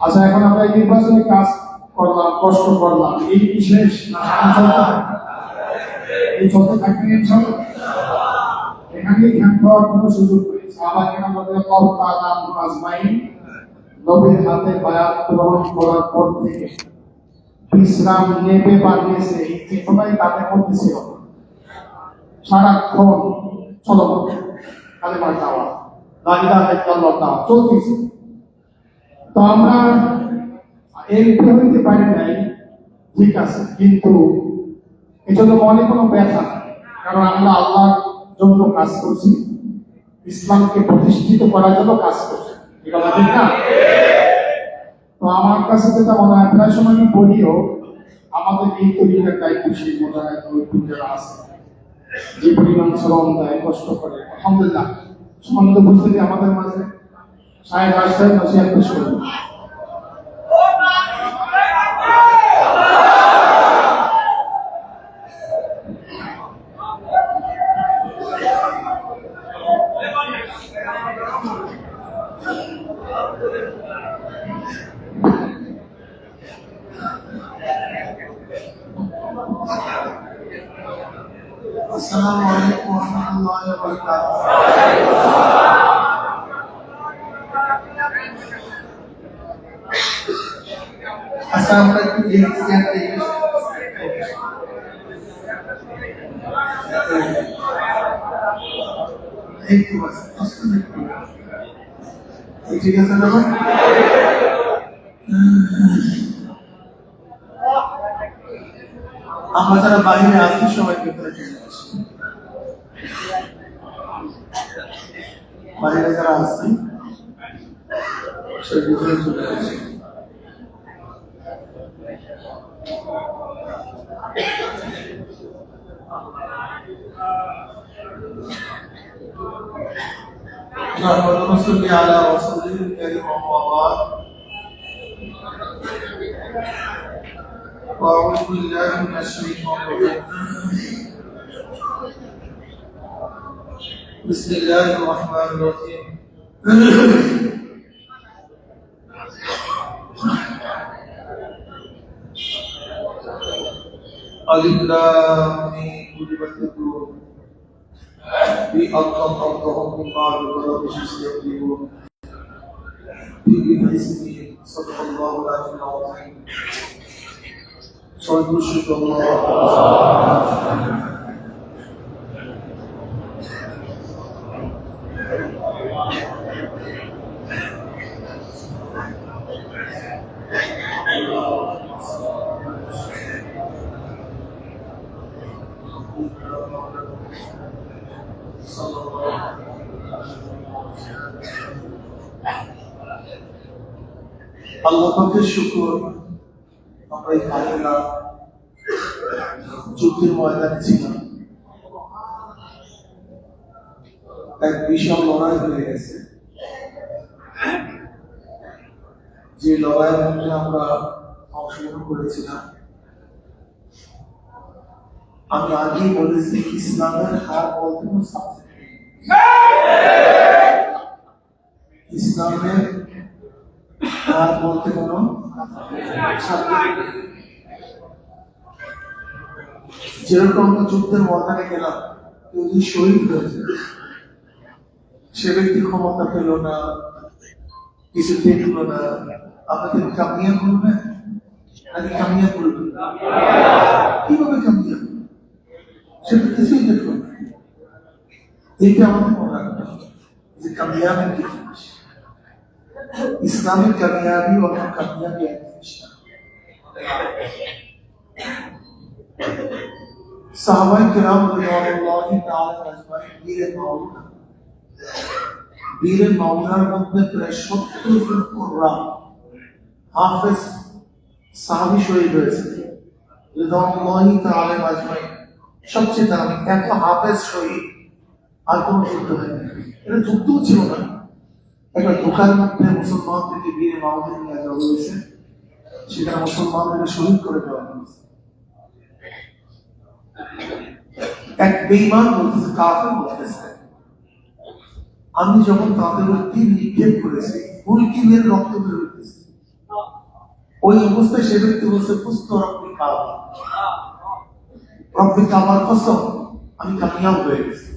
আচ্ছা, এখন আমরা এই নির্বাচনে কাজ করলাম, কষ্ট করলাম, এই বিশেষ এই চলতে থাকবে ইনশাআল্লাহ। এখানে ক্ষান্ত হওয়ার কোনো সুযোগ নেই। সাহাবায়ে আমাদের আজমাইন নবীর হাতে বায়াত গ্রহণ করার পর থেকে বিশ্রাম নেবে বানিয়েছে, এই চেতনাই তাদের মধ্যে ছিল। সারাক্ষণ চলমান কালেমার দাওয়াত, লা ইলাহা ইল্লাল্লাহ দাওয়াত চলতেছে। তো আমরা এর উপরে হইতে পারি নাই, ঠিক আছে, কিন্তু এজন্য মনে কোনো ব্যথা নাই, কারণ আমরা আল্লাহর জন্য কাজ করছি, ইসলামকে প্রতিষ্ঠিত করার জন্য কাজ করছি, ঠিক না? তো আমার কাছে যেটা মনে হয়, প্রায় সময় আমি বলিও, আমাদের এই তরিকার দায়িত্বশীল মোজাহিদ যারা আছে, যে পরিমাণ শ্রম দেয়, কষ্ট করে, আলহামদুলিল্লাহ সম্মানিত উপস্থিতি আমাদের মাঝে সাহেব আসছেন, নসিহত পেশ করবেন। আসসালামু আলাইকুম ওয়া রাহমাতুল্লাহি ওয়া বারাকাতুহু। আসসালামু আলাইকুম ঠিক আছে না? আমরা যারা বাইরে আছি সবাই ভেতরে চলে আসি, বাইরে যারা আছি সে ভিতরে চলে আসি। নবী আলা রাসূলিল কারীম ওয়া বা'দ। أعوذ بالله من الشيطان الرجيم. بسم الله الرحمن الرحيم. ألف لام ميم غلبت الروم في أطلقهم من بعد غلبهم سيغلبون في باسمه صدق الله العلي العظيم. সন্তুষ্ট আল্লাহ পাকের শুকর, আমরা এই কাফেলা যুদ্ধের ময়দানে ছিলাম। এক বিশাল লড়াই হয়ে গেছে, যে লড়াইয়ের মধ্যে আমরা অংশগ্রহণ করেছিলাম। আমি আগেই বলেছি, ইসলামের হার বলতে কোনো সাবজেক্ট নেই। ইসলামের হার বলতে কোনো সাবজেক্ট নেই। যেরকম আমরা যুদ্ধের ময়দানে গেলাম, কেউ যদি শহীদ হয়েছে, সে ব্যক্তি ক্ষমতা পেল না, কিছু দেখলো না, আপনাদের কামিয়া করবেন নাকি কামিয়া করবেন? কিভাবে কামিয়া? সেটা কিছুই দেখলো না। এইটা আমাদের মনে রাখতে হবে যে কামিয়াবি কি জিনিস। ইসলামের কামিয়াবি ও কামিয়াবি এক জিনিস না। সাহাবায়ে কেরাম রাদিয়াল্লাহু তাআলা আজমাইন বীরে মাওলার মধ্যে প্রায় 70 জন কুররা হাফেজ সাহাবী শহীদ হয়েছে রাদিয়াল্লাহু তাআলা আজমাইন। সবচেয়ে দামি এত হাফেজ শহীদ আর কোন যুদ্ধ হয়নি। এটা যুদ্ধও ছিল না, একটা দোকান মধ্যে মুসলমানদেরকে বীরে মাওলার নিয়ে যাওয়া হয়েছে, সেখানে মুসলমানদেরকে শহীদ করে দেওয়া হয়েছে। এক বেঈমান বলতেছে, কাফের বলতেছে, আমি যখন তাদের তীর নিক্ষেপ করেছি, মুলকিমের রক্ত বের হইতেছে। ওই অবস্থায় সে ব্যক্তি বলছে পুস্ত রব্বি কাবা, রব্বি কাবার কসম আমি কামিয়াব হয়ে গেছি।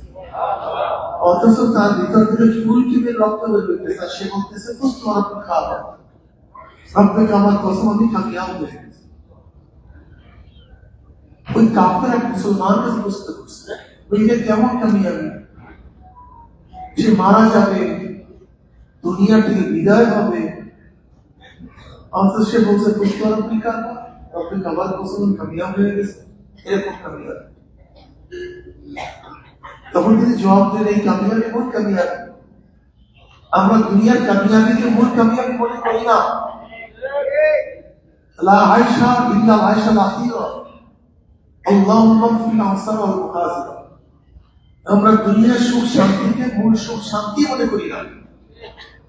অথচ তার ভিতর থেকে ফুল টিমের রক্ত বের হইতেছে, আর সে বলতেছে পুস্ত রব্বি কাবা, রব্বি কাবার কসম আমি কামিয়াব হয়ে গেছি। ওই কাফের এক মুসলমান কাছে বুঝতে পারছে ওইটা কেমন কামিয়াবি, সে মারা যাবে, দুনিয়া থেকে বিদায় হবে, অথচ সে বলছে পুস্ত রব্বি কাবা, রব্বি কাবার কসম আমি কামিয়াব হয়ে গেছে। এরকম কামিয়াবি। তখন তিনি জবাব দেন এই কামিয়াবি মূল কামিয়াবি। আমরা দুনিয়ার কামিয়াবিকে মূল কামিয়াবি মনে করি না। লা আয়শা ইল্লা আয়শাল আখিরা, আল্লাহুম্মা ফিল আসর ওয়াল মুহাসিরা। আমরা দুনিয়ার সুখ শান্তিকে মূল সুখ শান্তি মনে করি না।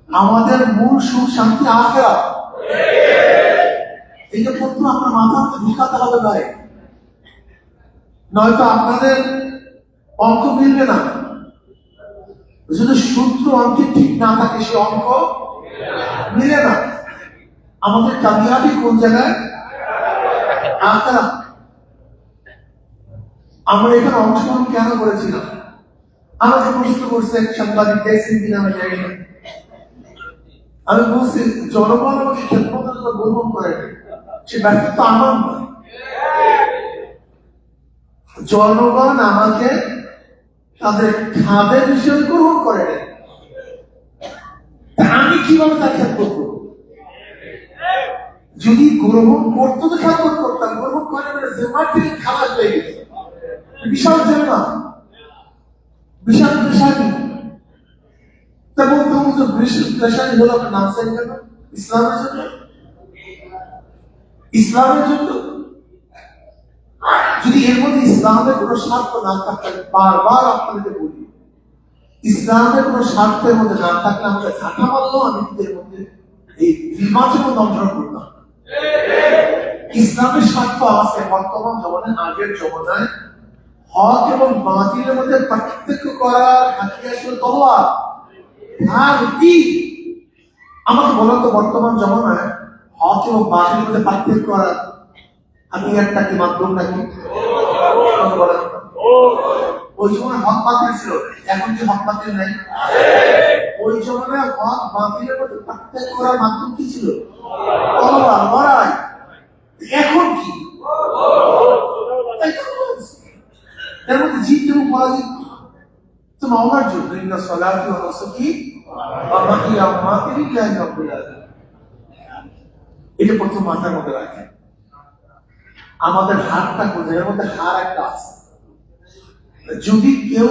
আমাদের মূল সুখ শান্তি আখিরাত। এইটা প্রথম আপনার মাথার মধ্যে ঢুকাতে হবে ভাই, নয়তো আপনাদের অঙ্ক মিলবে না। যদি সূত্র অঙ্কে ঠিক না থাকে সে অঙ্ক মিলে না। আমাদের কামিয়াবি কোন জায়গায়? আখিরাত। আমরা এখানে অংশগ্রহণ কেন করেছিলাম? আমাকে প্রশ্ন করছে এক সাংবাদিক, দেখছেন কিনা আমি জানি না। আমি বলছি জনগণ আমাকে খেদমতের জন্য গ্রহণ করে, সে ব্যক্তিত্ব আমার নয়। জনগণ আমাকে তাদের খাদের হিসেবে গ্রহণ করে, আমি কিভাবে তার খেদমত করবো? যদি গ্রহণ করতো তো খেদমত করতাম, গ্রহণ করে জেমার থেকে খালাস হয়ে গেছে। বিশাল জেমা, বিশাল পেশানি। তা বলতে বলতে পেশানি হলো আপনার নাম চাই কেন? ইসলামের জন্য। ইসলামের জন্য যদি এর মধ্যে ইসলামের কোন স্বার্থ না থাকলে, বারবার আপনাদেরকে বলি, ইসলামের কোন স্বার্থের মধ্যে না থাকলে আমাকে ঝাঁটা মারলো, আমি কিন্তু এর মধ্যে এই নির্বাচন অংশগ্রহণ করতাম। ইসলামের স্বার্থ আছে বর্তমান জমানায়, আগের জমানায় হক এবং বাতিলের মধ্যে পার্থক্য করার হাতিয়ার ছিল তলোয়ার, আর তীর। আমাকে বলো তো বর্তমান জমানায় হক এবং বাতিলের মধ্যে পার্থক্য করার হাতিয়ারটা কি, মাধ্যম নাকি? ওই সময় হক বাতিল ছিল, এখন কি হক বাতিল নাই? ওই সময় হক বাতিলের মধ্যে পার্থক্য করার মাধ্যম কি ছিল? তলোয়ার, লড়াই। এখন কি? এর মধ্যে জিত এবং পরাজিত তো মাওলার জন্য। ইন্না সালাতি ওয়া নুসুকি ওয়া মাহিয়া ওয়া মামাতি লিল্লাহি রাব্বিল আলামিন। এটা প্রথম মাথার মধ্যে রাখেন। আমাদের হাতটা কোথায়? এর মধ্যে হার একটা আছে। যদি কেউ